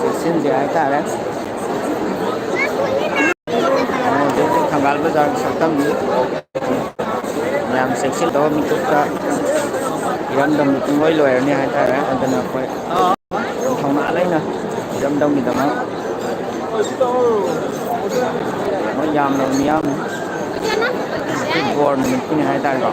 ꯆꯦꯛꯁꯤꯟꯁꯦ ꯍꯥꯏꯇꯥꯔꯦ ꯍꯧꯖꯤꯛ ꯊꯪꯒꯥꯜ ꯕꯖꯥꯔꯒꯤ ꯁꯛꯇꯝꯅꯤ ꯃꯌꯥꯝ ꯆꯦꯛꯁꯤꯜꯂꯒ ꯃꯤꯀꯨꯞꯇ ꯏꯔꯝꯗꯝꯒꯤ ꯄꯨꯡꯂꯣꯏ ꯂꯣꯏꯔꯅꯤ ꯍꯥꯏꯇꯥꯔꯦ ꯑꯗꯨꯅ ꯑꯩꯈꯣꯏ ꯊꯧꯅꯥ ꯂꯩꯅ ꯏꯔꯝꯗꯝꯒꯤꯗꯃꯛ ꯃꯣꯏ ꯌꯥꯝꯅ ꯃꯤꯌꯥꯝ ꯕꯣꯔ ꯅꯨꯃꯤꯠꯀꯤꯅꯤ ꯍꯥꯏꯇꯥꯔꯦꯀꯣ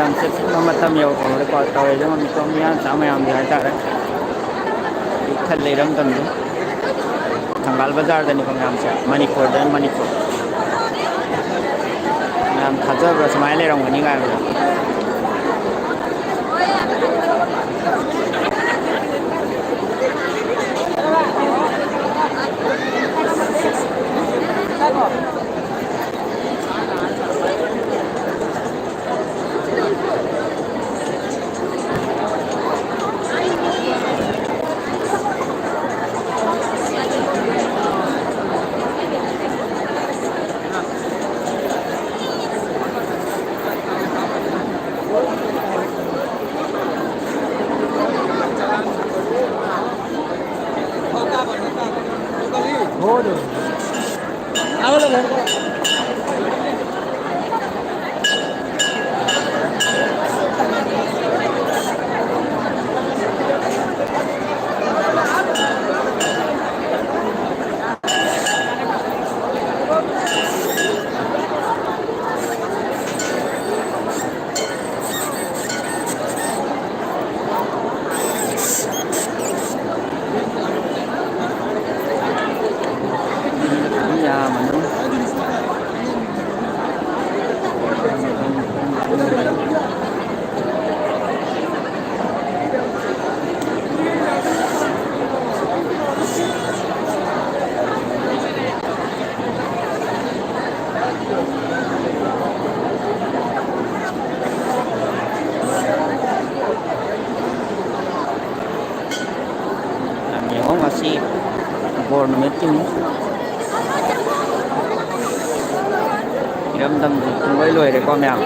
ꯌꯥꯝ ꯆꯦꯛꯁꯤꯟꯕ ꯃꯇꯝ ꯌꯧꯔꯛꯄ ꯇꯧꯔꯤꯁꯦ ꯃꯤꯇꯣꯞ ꯃꯤꯌꯥꯝꯆꯥ ꯃꯌꯥꯝꯒꯤ ꯍꯥꯏꯇꯥꯔꯦ ꯏꯊꯠ ꯂꯩꯔꯝꯗꯝꯁꯦ ꯊꯪꯒꯥꯜ ꯕꯖꯥꯔꯗꯅꯤꯀꯣ ꯃꯌꯥꯝꯁꯦ ꯃꯅꯤꯄꯨꯔꯗ ꯃꯅꯤꯄꯨꯔ ꯃꯌꯥꯝ ꯊꯥꯖꯕ꯭ꯔꯥ ꯁꯨꯃꯥꯏꯅ ꯂꯩꯔꯝꯒꯅꯤ ꯀꯥꯏꯕꯗ Masih bor meeting iramdam loi loi re ko myam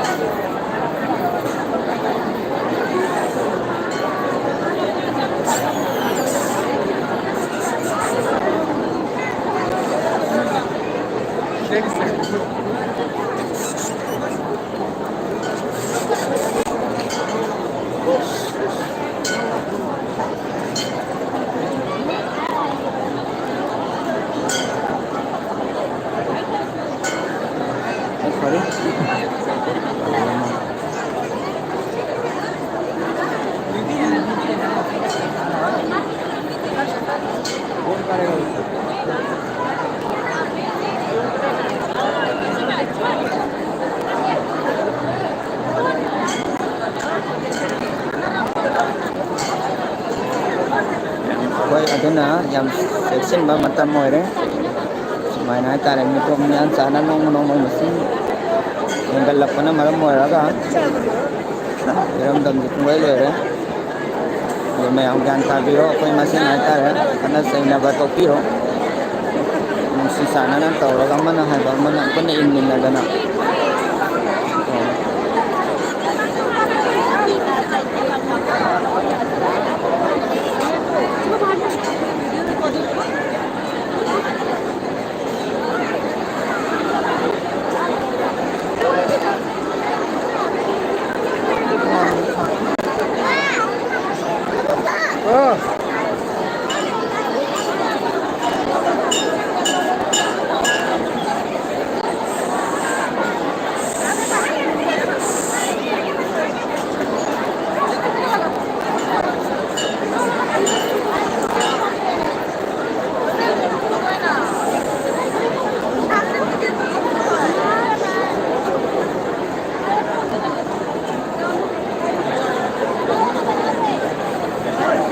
Koi aduna yang seksin ba matam mo ere sumaina tare mi to myan sana nong nong nong masi yang galap na maram mo raga iram dam jit mo ere ꯃꯌꯥꯝ ꯒ꯭ꯌꯥꯟ ꯇꯥꯕꯤꯔꯣ ꯑꯩꯈꯣꯏ ꯃꯁꯦꯟ ꯍꯥꯏꯇꯥꯔꯦ ꯈꯠꯅ ꯆꯩꯅꯕ ꯇꯣꯛꯄꯤꯔꯣ ꯅꯨꯡꯁꯤ ꯆꯥꯟꯅꯅ ꯇꯧꯔꯒ ꯑꯃꯅ ꯍꯥꯏꯕ ꯑꯃꯅ ꯄꯨꯟꯅ ꯏꯟꯃꯤꯟꯅꯗꯅ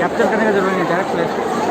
कैप्चर करने का जरूरी नहीं डायरेक्ट प्लेस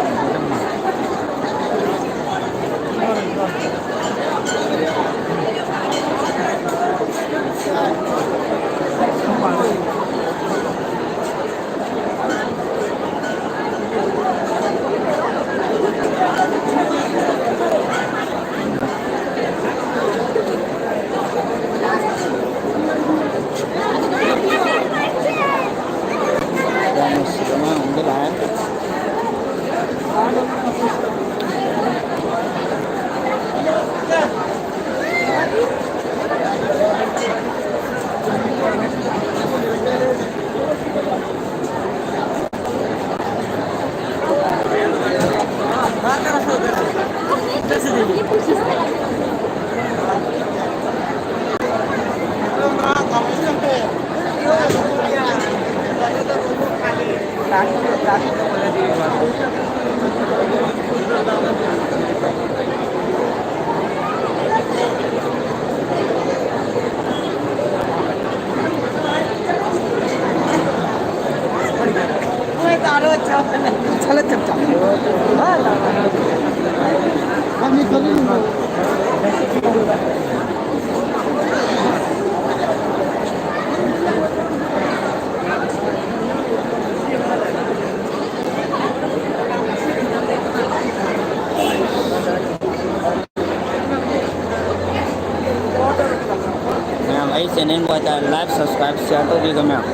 ꯑꯩ ꯆꯦꯅꯦꯜ ꯍꯥꯏꯇꯥꯔꯦ ꯂꯥꯏꯛ ꯁꯕꯁꯀ꯭ꯔꯥꯏꯕ ꯁꯤꯌꯥꯔ ꯇꯧꯕꯤꯒ ꯃꯌꯥꯝ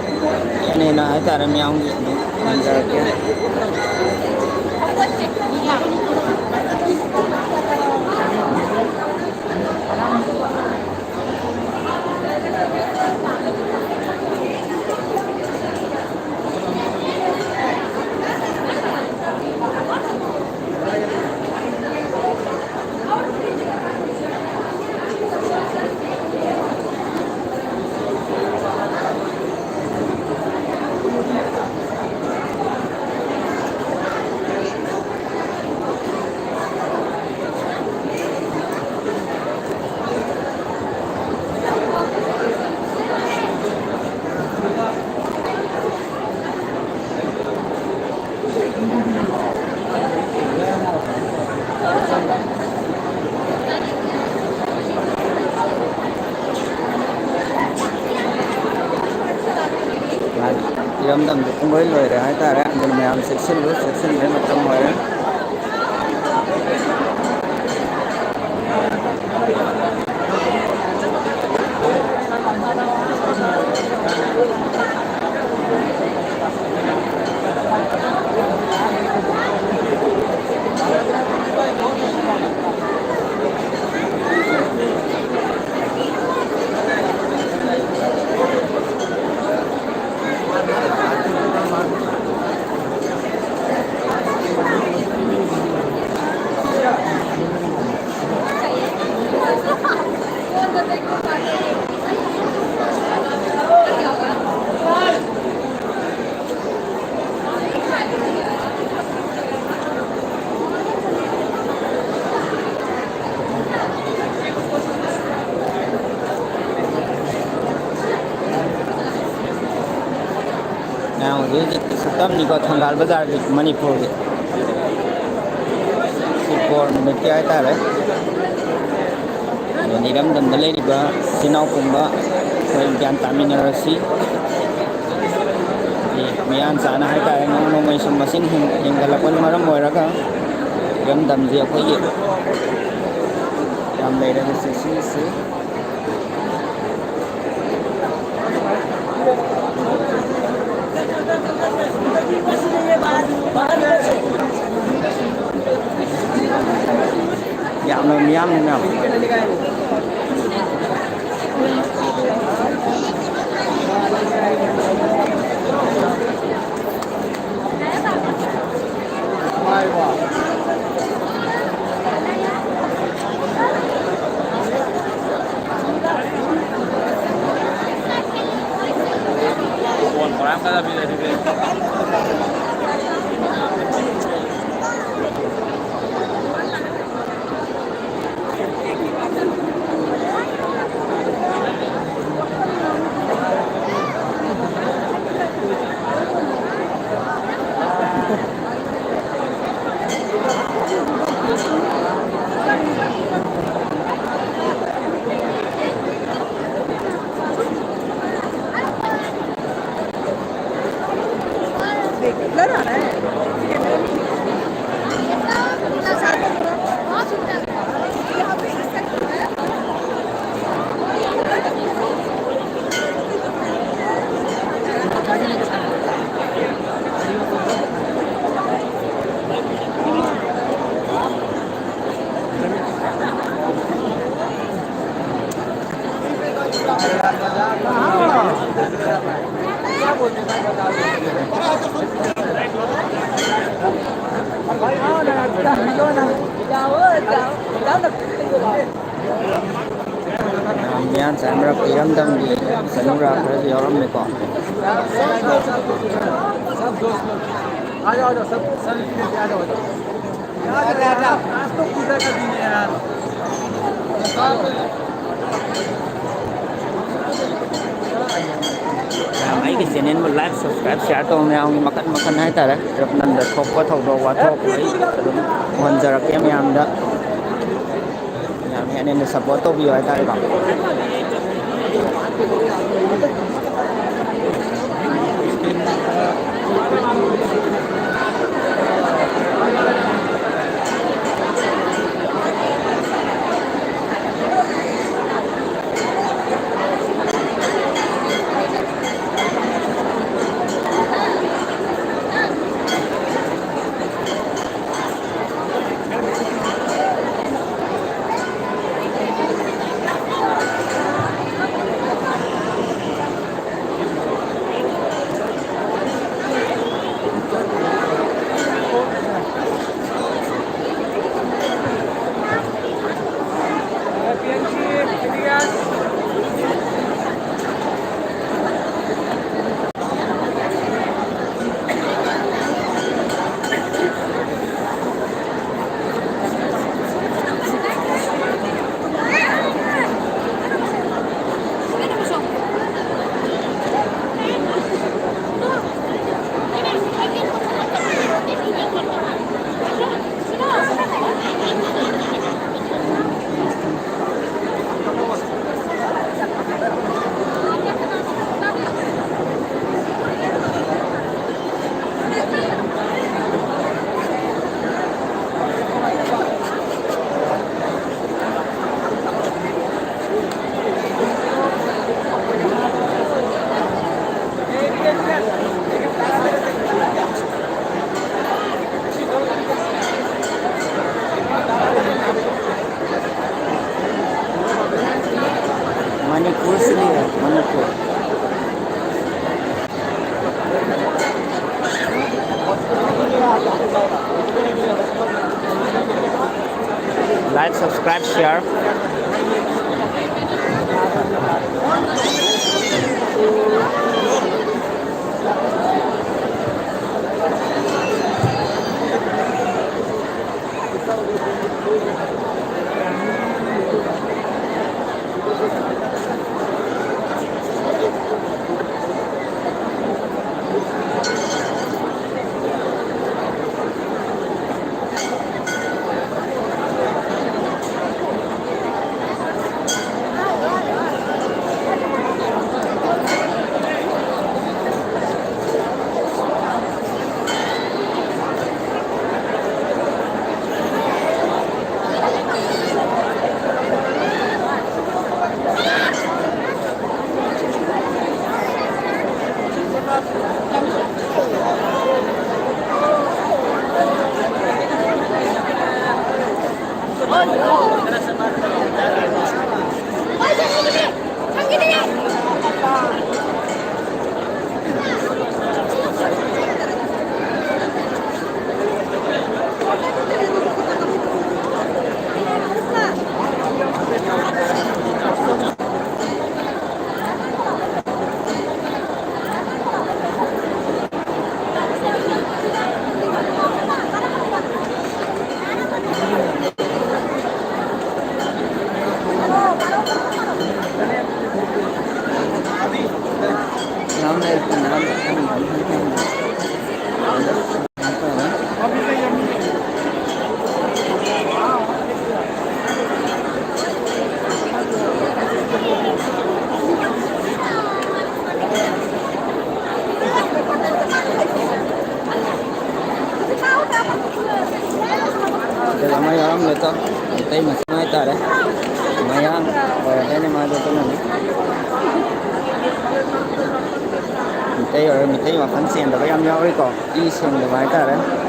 ꯍꯦꯟꯅ ꯍꯥꯏꯇꯥꯔꯦ ꯃꯌꯥꯝꯒꯤ ꯍꯟꯖꯔꯛꯀꯦ ꯏꯔꯝꯗꯝꯁꯦ ꯄꯨꯡꯂꯣꯏ ꯂꯣꯏꯔꯦ ꯍꯥꯏꯇꯥꯔꯦ ꯑꯗꯨꯅ ꯃꯌꯥꯝ ꯆꯦꯛꯁꯤꯟꯕꯩ ꯃꯇꯝ ꯑꯣꯏꯔꯦ ꯍꯧꯖꯤꯛ ꯁꯛꯇꯝꯅꯤꯀꯣ ꯊꯪꯒꯥꯜ ꯕꯖꯥꯔꯒꯤ ꯃꯅꯤꯄꯨꯔꯒꯤ ꯁꯤꯄꯣꯔ ꯅꯨꯃꯤꯠꯀꯤ ꯍꯥꯏꯇꯥꯔꯦ ꯏꯔꯝꯗꯝꯗ ꯂꯩꯔꯤꯕ ꯏꯆꯤꯜ ꯏꯅꯥꯎ ꯄꯨꯝꯕ ꯑꯩꯈꯣꯏ ꯒ꯭ꯌꯥꯟ ꯇꯥꯃꯤꯟꯅꯔꯁꯤ Miyan sana haitare nung may sumasing hinggalapon maram moiraga gandam ji akhoi yam leiraga si yam lo miyam na Buồn của em cái là bây giờ thì Yan sa mara piramdam di sanura khare yoram me ko आ जाओ सब selfie लेके आ जाओ यार आज तो पूजा का दिन है यार mấy cái channel một like subscribe share to me ang makan hai tare rap nan da thok ko thok do wa thok mai hon jarak em yam da yam nên support to bi hai tare ba Manipur sini ya, Manipur. Like, subscribe, share. Naam na ito, naam. Kaya mayang ito. Ito yung mas mahita rin. Mayang. Kaya tayo na mga dito na. Ito yung mapansin. Ito yung yawi ko. Ising na mahita rin.